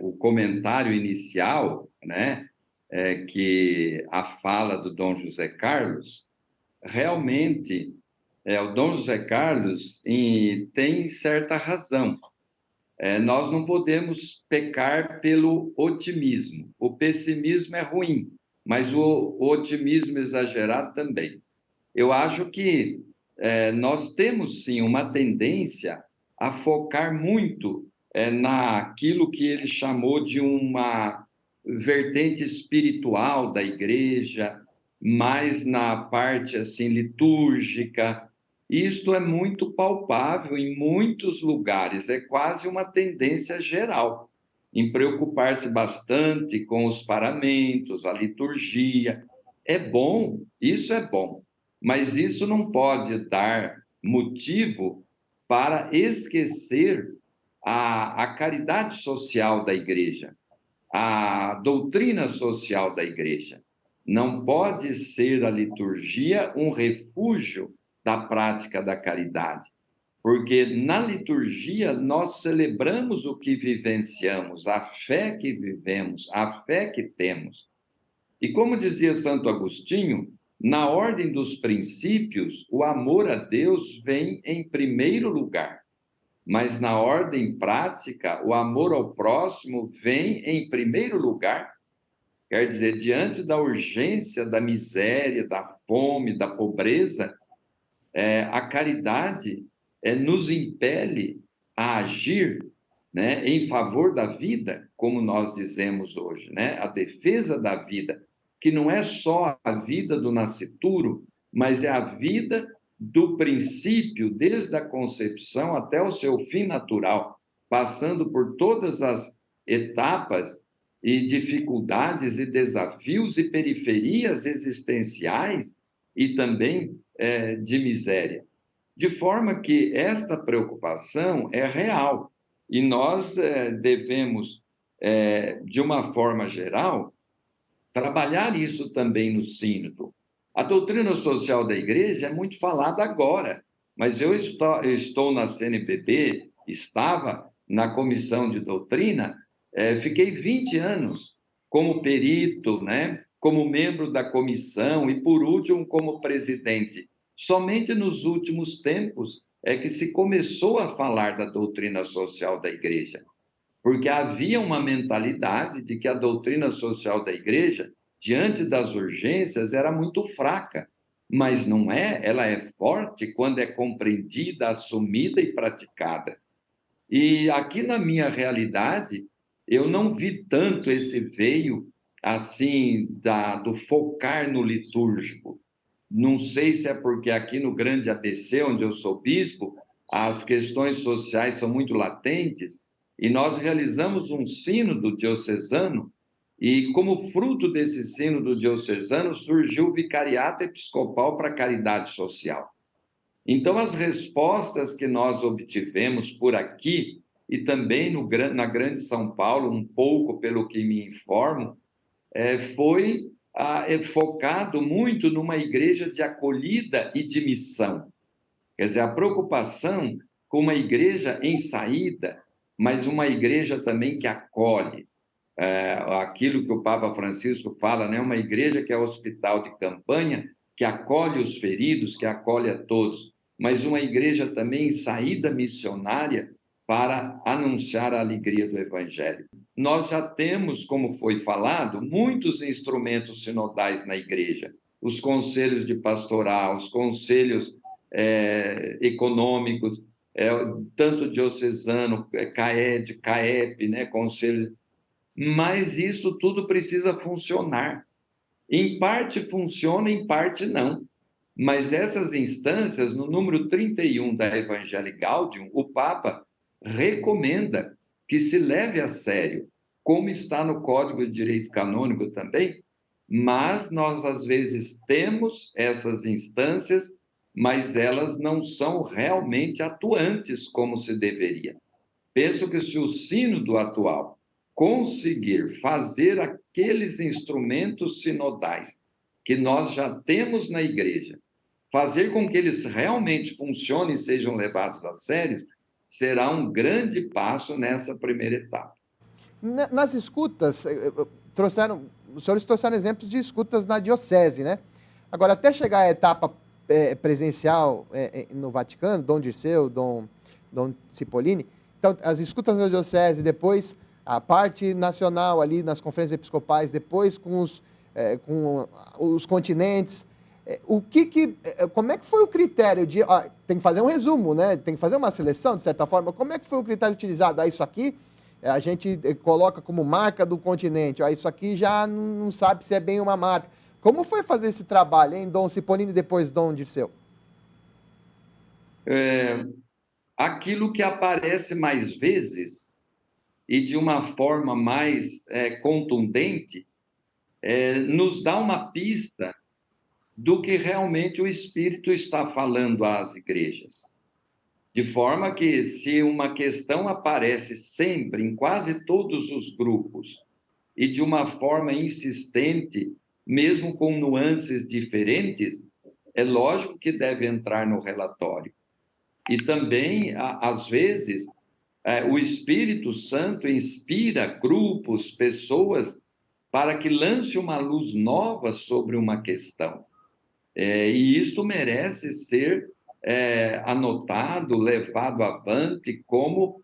o comentário inicial, né, que a fala do Dom José Carlos, realmente, o Dom José Carlos tem certa razão. Nós não podemos pecar pelo otimismo. O pessimismo é ruim, mas o otimismo exagerado também. Eu acho que nós temos, sim, uma tendência a focar muito naquilo que ele chamou de uma vertente espiritual da igreja, mais na parte assim, litúrgica. Isto é muito palpável em muitos lugares, é quase uma tendência geral, em preocupar-se bastante com os paramentos, a liturgia. É bom, isso é bom, mas isso não pode dar motivo para esquecer a caridade social da igreja, a doutrina social da igreja. Não pode ser a liturgia um refúgio da prática da caridade, porque na liturgia nós celebramos o que vivenciamos, a fé que vivemos, a fé que temos. E como dizia Santo Agostinho, na ordem dos princípios, o amor a Deus vem em primeiro lugar, mas na ordem prática, o amor ao próximo vem em primeiro lugar. Quer dizer, diante da urgência, da miséria, da fome, da pobreza, a caridade nos impele a agir, né, em favor da vida, como nós dizemos hoje, né, a defesa da vida, que não é só a vida do nascituro, mas é a vida do princípio, desde a concepção até o seu fim natural, passando por todas as etapas e dificuldades e desafios e periferias existenciais e também de miséria. De forma que esta preocupação é real e nós devemos, de uma forma geral, trabalhar isso também no sínodo. A doutrina social da igreja é muito falada agora, mas eu estou na CNBB, estava na comissão de doutrina, fiquei 20 anos como perito, né? Como membro da comissão e, por último, como presidente. Somente nos últimos tempos é que se começou a falar da doutrina social da igreja, porque havia uma mentalidade de que a doutrina social da igreja, diante das urgências, era muito fraca, mas não é, ela é forte quando é compreendida, assumida e praticada. E aqui na minha realidade, eu não vi tanto esse veio assim do focar no litúrgico. Não sei se é porque aqui no Grande ABC, onde eu sou bispo, as questões sociais são muito latentes, e nós realizamos um sínodo diocesano, e como fruto desse sínodo diocesano surgiu o Vicariato Episcopal para a Caridade Social. Então, as respostas que nós obtivemos por aqui, e também na Grande São Paulo, um pouco pelo que me informo, foi focado muito numa igreja de acolhida e de missão. Quer dizer, a preocupação com uma igreja em saída, mas uma igreja também que acolhe. Aquilo que o Papa Francisco fala, né? Uma igreja que é hospital de campanha, que acolhe os feridos, que acolhe a todos, mas uma igreja também em saída missionária para anunciar a alegria do Evangelho. Nós já temos, como foi falado, muitos instrumentos sinodais na igreja. Os conselhos de pastoral, os conselhos econômicos, tanto diocesano, CAED, CAEP, né, conselho. Mas isso tudo precisa funcionar. Em parte funciona, em parte não. Mas essas instâncias, no número 31 da Evangelii Gaudium, o Papa recomenda que se leve a sério, como está no Código de Direito Canônico também, mas nós, às vezes, temos essas instâncias, mas elas não são realmente atuantes como se deveria. Penso que se o sínodo atual conseguir fazer aqueles instrumentos sinodais que nós já temos na igreja, fazer com que eles realmente funcionem e sejam levados a sério, será um grande passo nessa primeira etapa.
Nas escutas, os senhores trouxeram exemplos de escutas na diocese, né? Agora, até chegar à etapa presencial no Vaticano, Dom Dirceu, Dom Cipollini, então, as escutas na diocese, depois a parte nacional ali nas conferências episcopais, depois com os continentes. Como é que foi o critério de... tem que fazer um resumo, né? Tem que fazer uma seleção, de certa forma. Como é que foi o critério utilizado? Isso aqui a gente coloca como marca do continente. Isso aqui já não sabe se é bem uma marca. Como foi fazer esse trabalho, hein, Dom Cipollini e depois Dom Dirceu?
Aquilo que aparece mais vezes e de uma forma mais contundente nos dá uma pista do que realmente o Espírito está falando às igrejas. De forma que, se uma questão aparece sempre, em quase todos os grupos, e de uma forma insistente, mesmo com nuances diferentes, é lógico que deve entrar no relatório. E também, às vezes, o Espírito Santo inspira grupos, pessoas, para que lance uma luz nova sobre uma questão. E isto merece ser anotado, levado avante como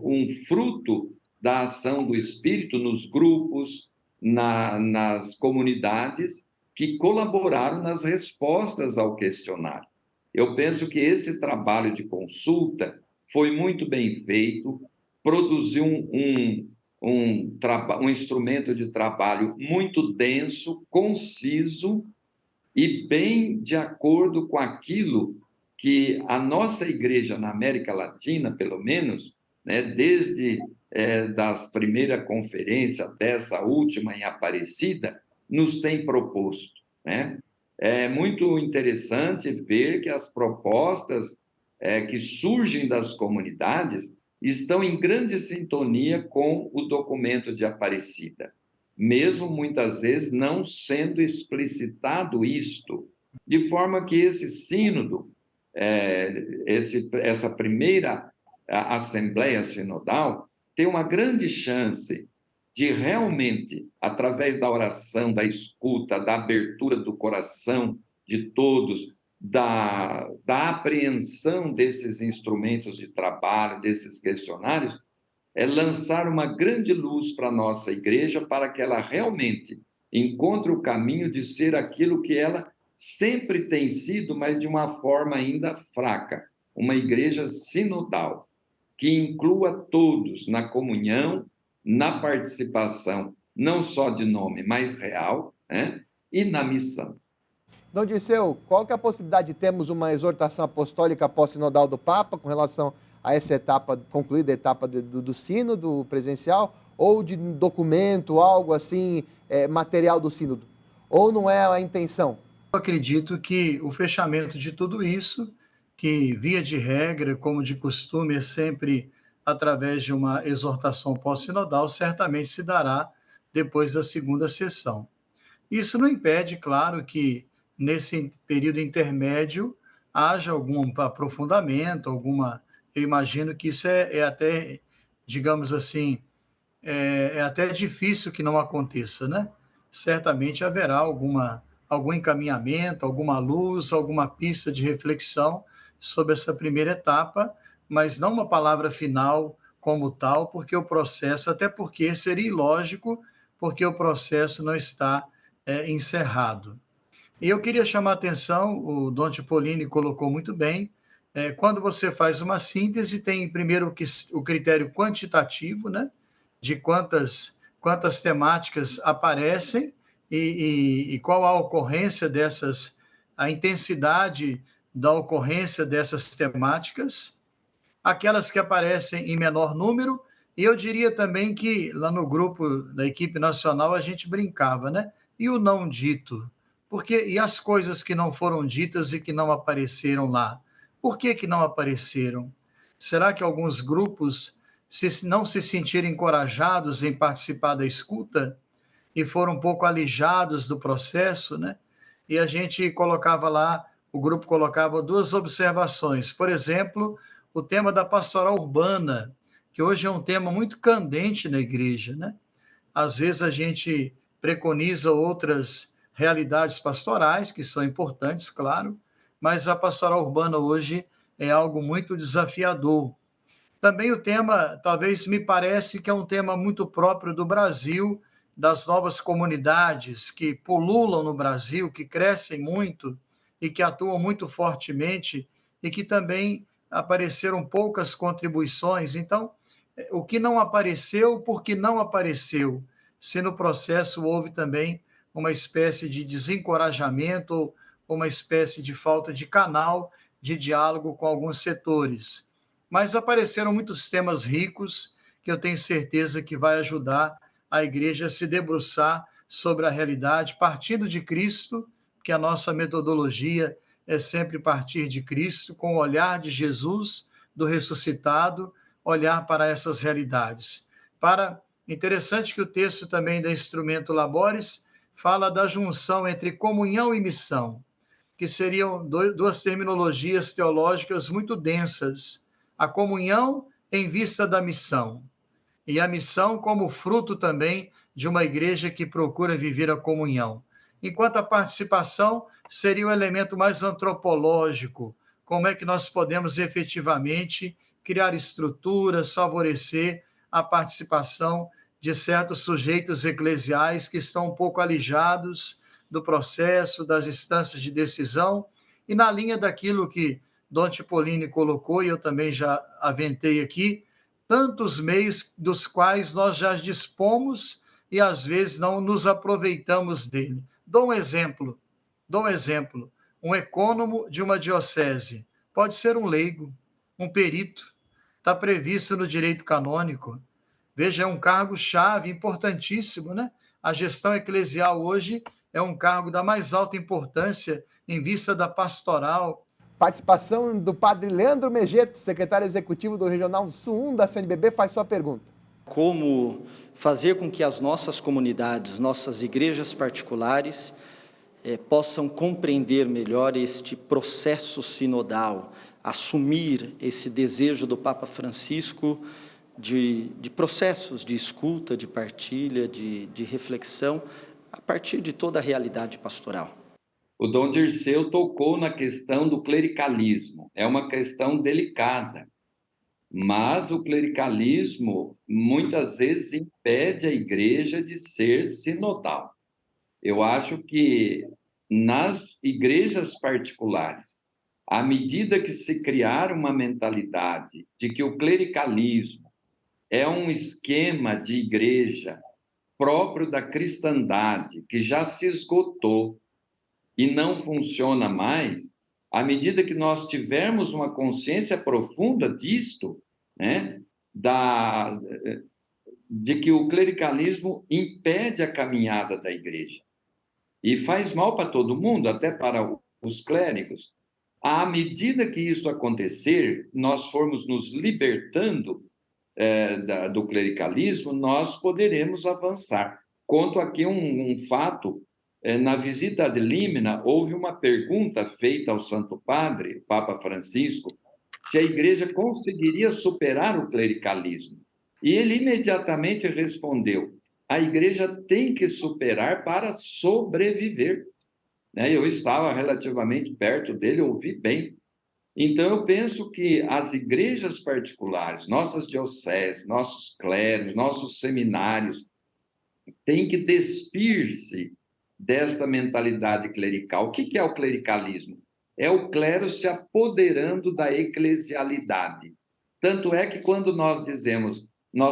um fruto da ação do Espírito nos grupos, nas comunidades que colaboraram nas respostas ao questionário. Eu penso que esse trabalho de consulta foi muito bem feito, produziu um instrumento de trabalho muito denso, conciso e bem de acordo com aquilo que a nossa igreja na América Latina, pelo menos, né, desde da primeira conferência até essa última em Aparecida, nos tem proposto, né? É muito interessante ver que as propostas que surgem das comunidades estão em grande sintonia com o documento de Aparecida, mesmo muitas vezes não sendo explicitado isto, de forma que esse sínodo essa primeira Assembleia Sinodal tem uma grande chance de realmente, através da oração, da escuta, da abertura do coração de todos, da apreensão desses instrumentos de trabalho, desses questionários, lançar uma grande luz para a nossa igreja, para que ela realmente encontre o caminho de ser aquilo que ela sempre tem sido, mas de uma forma ainda fraca, uma igreja sinodal, que inclua todos na comunhão, na participação, não só de nome, mas real, né? E na missão.
Dom Dirceu, qual que é a possibilidade de termos uma exortação apostólica pós-sinodal do Papa com relação a essa etapa, concluída a etapa do sínodo presencial, ou de documento, algo assim, material do sínodo? Ou não é a intenção?
Eu acredito que o fechamento de tudo isso, que via de regra, como de costume, é sempre através de uma exortação pós-sinodal, certamente se dará depois da segunda sessão. Isso não impede, claro, que nesse período intermédio haja algum aprofundamento, eu imagino que isso é até, digamos assim, é até difícil que não aconteça, né? Certamente haverá algum encaminhamento, alguma luz, alguma pista de reflexão sobre essa primeira etapa, mas não uma palavra final como tal, porque o processo, até porque seria ilógico, porque o processo não está encerrado. E eu queria chamar a atenção, o Dom Cipollini colocou muito bem, quando você faz uma síntese, tem primeiro o critério quantitativo, né, de quantas temáticas aparecem e qual a ocorrência a intensidade da ocorrência dessas temáticas, aquelas que aparecem em menor número, e eu diria também que lá no grupo da equipe nacional a gente brincava, né? E o não dito? E as coisas que não foram ditas e que não apareceram lá? Por que não apareceram? Será que alguns grupos não se sentiram encorajados em participar da escuta e foram um pouco alijados do processo, né? E a gente colocava lá, o grupo colocava 2 observações. Por exemplo, o tema da pastoral urbana, que hoje é um tema muito candente na igreja, né? Às vezes a gente preconiza outras realidades pastorais, que são importantes, claro, mas a pastoral urbana hoje é algo muito desafiador. Também o tema, talvez me parece que é um tema muito próprio do Brasil, das novas comunidades que pululam no Brasil, que crescem muito e que atuam muito fortemente e que também apareceram poucas contribuições. Então, o que não apareceu, por que não apareceu? Se no processo houve também uma espécie de desencorajamento ou uma espécie de falta de canal de diálogo com alguns setores. Mas apareceram muitos temas ricos que eu tenho certeza que vai ajudar a igreja a se debruçar sobre a realidade, partindo de Cristo, que a nossa metodologia é sempre partir de Cristo, com o olhar de Jesus, do ressuscitado, olhar para essas realidades. Interessante que o texto também da Instrumento Laboris fala da junção entre comunhão e missão, que seriam 2 terminologias teológicas muito densas. A comunhão em vista da missão, e a missão como fruto também de uma igreja que procura viver a comunhão. Enquanto a participação seria o elemento mais antropológico, como é que nós podemos efetivamente criar estruturas, favorecer a participação de certos sujeitos eclesiais que estão um pouco alijados do processo, das instâncias de decisão, e na linha daquilo que Dom Cipollini colocou, e eu também já aventei aqui, tantos meios dos quais nós já dispomos e às vezes não nos aproveitamos dele. Dou um exemplo. Um ecônomo de uma diocese pode ser um leigo, um perito, está previsto no direito canônico. Veja, é um cargo-chave importantíssimo, né? A gestão eclesial hoje é um cargo da mais alta importância em vista da pastoral.
Participação do padre Leandro Megeto, secretário executivo do Regional Sul 1 da CNBB, faz sua pergunta.
Como fazer com que as nossas comunidades, nossas igrejas particulares, possam compreender melhor este processo sinodal, assumir esse desejo do Papa Francisco de processos de escuta, de partilha, de reflexão, a partir de toda a realidade pastoral.
O Dom Dirceu tocou na questão do clericalismo. É uma questão delicada, mas o clericalismo muitas vezes impede a igreja de ser sinodal. Eu acho que nas igrejas particulares, à medida que se criar uma mentalidade de que o clericalismo é um esquema de igreja próprio da cristandade, que já se esgotou e não funciona mais, à medida que nós tivermos uma consciência profunda disto, né, de que o clericalismo impede a caminhada da igreja e faz mal para todo mundo, até para os clérigos. À medida que isso acontecer, nós formos nos libertando do clericalismo, nós poderemos avançar. Conto aqui um fato. Na visita ad limina, houve uma pergunta feita ao Santo Padre, Papa Francisco, se a igreja conseguiria superar o clericalismo. E ele imediatamente respondeu: a igreja tem que superar para sobreviver. Eu estava relativamente perto dele, ouvi bem. Então, eu penso que as igrejas particulares, nossas dioceses, nossos clérigos, nossos seminários, têm que despir-se desta mentalidade clerical. O que é o clericalismo? É o clero se apoderando da eclesialidade. Tanto é que quando nós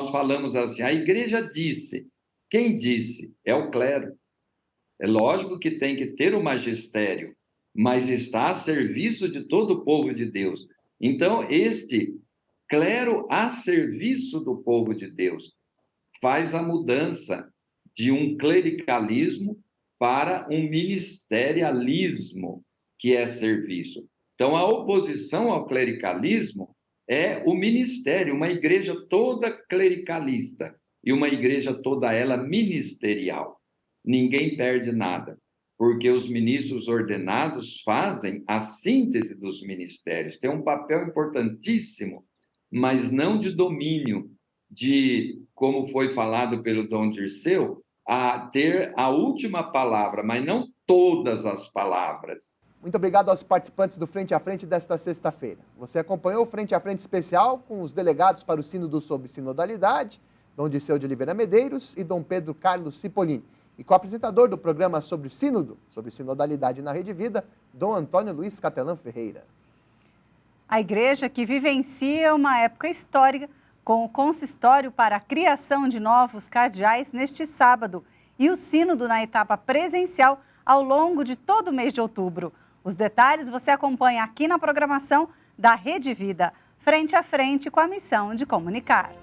falamos assim, a igreja disse. Quem disse? É o clero. É lógico que tem que ter o magistério, mas está a serviço de todo o povo de Deus. Então, este clero a serviço do povo de Deus faz a mudança de um clericalismo para um ministerialismo, que é serviço. Então, a oposição ao clericalismo é o ministério, uma igreja toda clericalista e uma igreja toda ela ministerial. Ninguém perde nada, porque os ministros ordenados fazem a síntese dos ministérios, tem um papel importantíssimo, mas não de domínio, como foi falado pelo Dom Dirceu, a ter a última palavra, mas não todas as palavras.
Muito obrigado aos participantes do Frente a Frente desta sexta-feira. Você acompanhou o Frente a Frente especial com os delegados para o Sínodo sobre Sinodalidade, Dom Dirceu de Oliveira Medeiros e Dom Pedro Carlos Cipollini. E com o apresentador do programa sobre Sínodo, sobre Sinodalidade na Rede Vida, Dom Antônio Luiz Catelan Ferreira.
A igreja que vivencia uma época histórica com o consistório para a criação de novos cardeais neste sábado e o sínodo na etapa presencial ao longo de todo o mês de outubro. Os detalhes você acompanha aqui na programação da Rede Vida, frente a frente com a missão de comunicar.